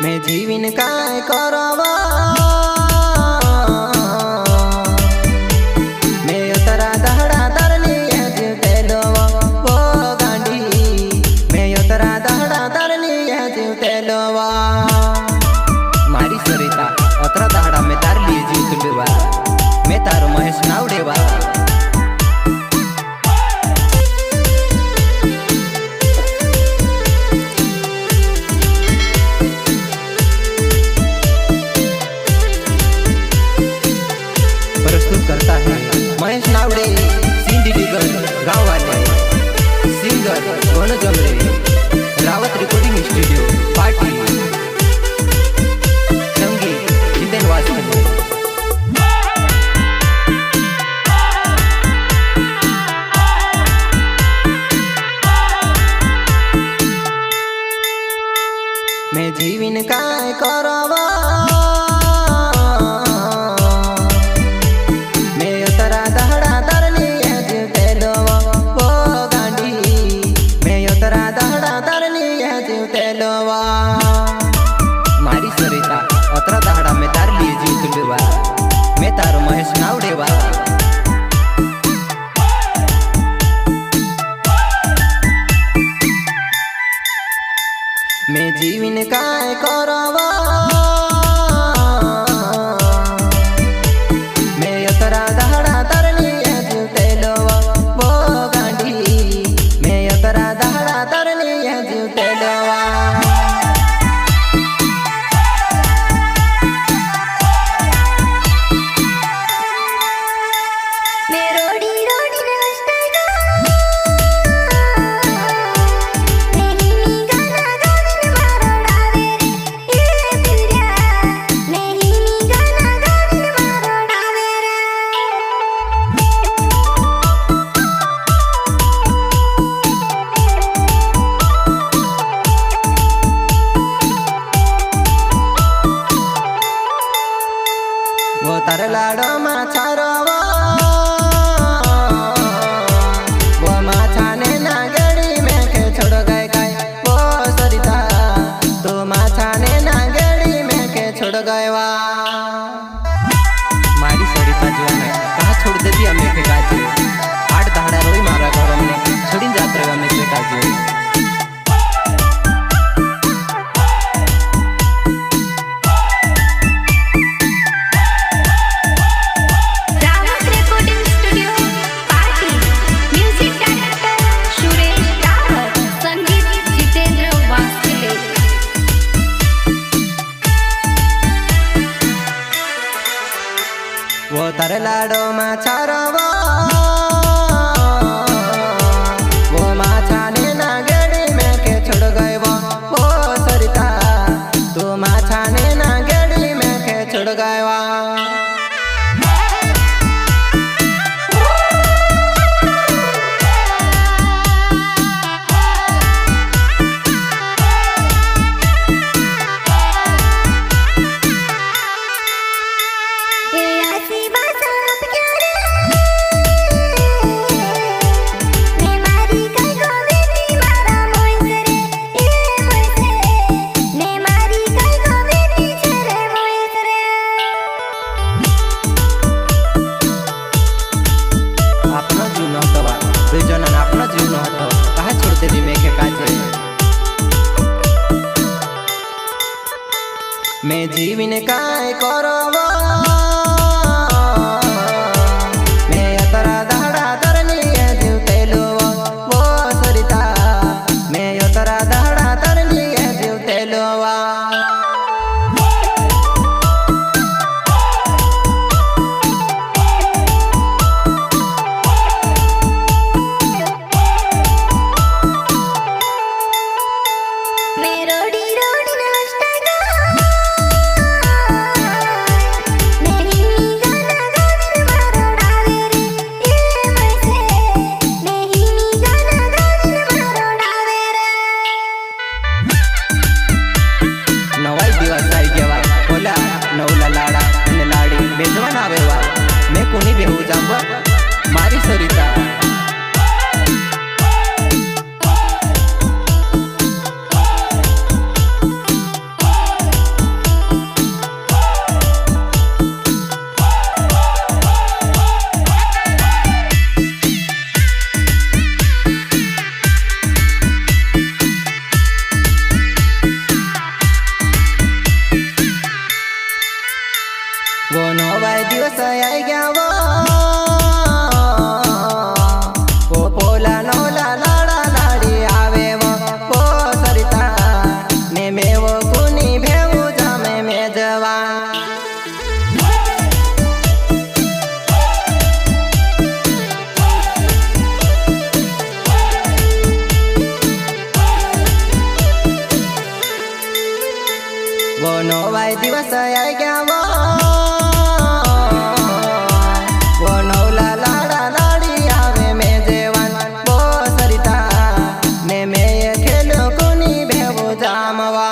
मैं जीवन काय करवा मैं उतरा दहड़ा तरली जीवते लोवा वो गांडी मैं उतरा दहड़ा तरली जीवते लोवा मारी सरिता उतरा दहड़ा मैं तारली जीव तुलवा मैं तारो महेश नावडेवा करता है महेश नावडे सिंधीगढ़ गाँव वाले सिंगर गोनू जमरे रावत रिकॉर्डिंग स्टूडियो पार्टी संगीत जितेन वासवानी। मैं जीवन काय करवा मारी सरिता अतरा दहाड़ा में तार लिए जीव तुलवा मैं तारो महेश नावडेवा मैं जीवन काय करवा मैं अतरा दहाड़ा तार लिए जीव तेलवा वो गांडी मैं अतरा दहाड़ा तार लिए जीव तेलवा वो तार लाडो माछारवा वो माछाने ना गेड़ी में के छोड़ गए काय वो सरिता तो माछाने ना गेड़ी में के छोड़ गए वा मारी सरिता जो है कहाँ छोड़ देती हमें के काजे 8 दहाड़ा रोई मारा घर हमने छोड़ी जात रहे हमें के काजे। वो तार लाडो माछारवा वो माछाने ना गेड़ी में के छोड़ गए वो सरिता तो माछाने ना गेड़ी में के छोड़ गए वा मैं जीवन काय करवा मैं अतरा दहाड़ा तरली जीव तेलवा वो सरिता मैं अतरा दहाड़ा तरली जीव तेलवा वो नवाय दिवस आई गया वो नवला लाडा लाडी आवे में जेवान वो सरिता ने मैं ये खेलो कोनी भेवो जामवा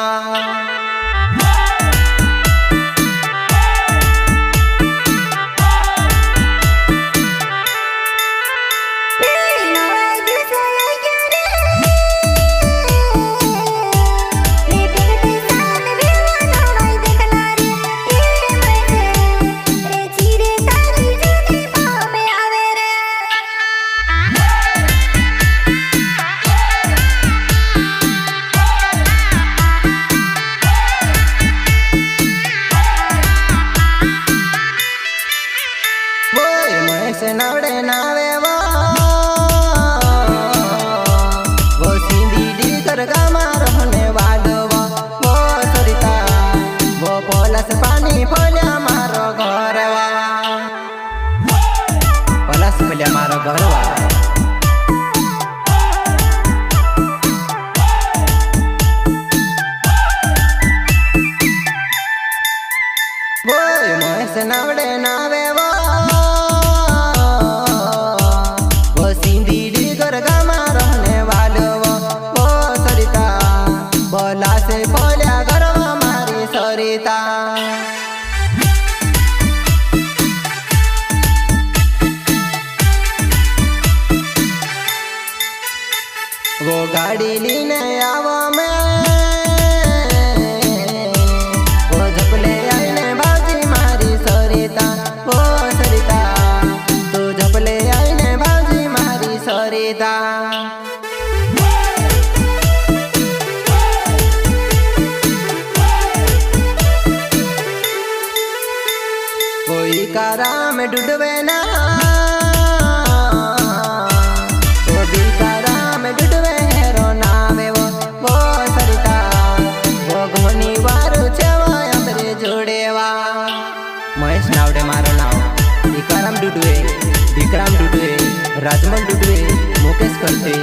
नवड़े नावे वो सीधी डीकर गामा रहने वालो वो सरिता वो पोलस पानी पोल्या मारो घर पोलस पोल्या मारो घर वो मोस नवड़े नावे बोला से बोल्या गरवा मारी सरिता वो गाड़ी लीने आवा मैं वो झपले आईने बाजी मारी सरिता वो सरिता तू झपले आईने बाजी मारी सरिता कोई कारा में डुडवे ना वो दिल कारा में डुडवे हेरो नावे वो सरिता वो घोनी वारू छेवा अंतरे जोड़ेवा महेश नावडे मारो नाव इकाराम डुडवे विक्रम डुडवे राजमल डुडवे मुकेश करते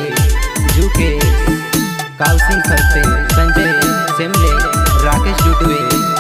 जुके कालसिंग करते संजय सेमले राकेश डुडवे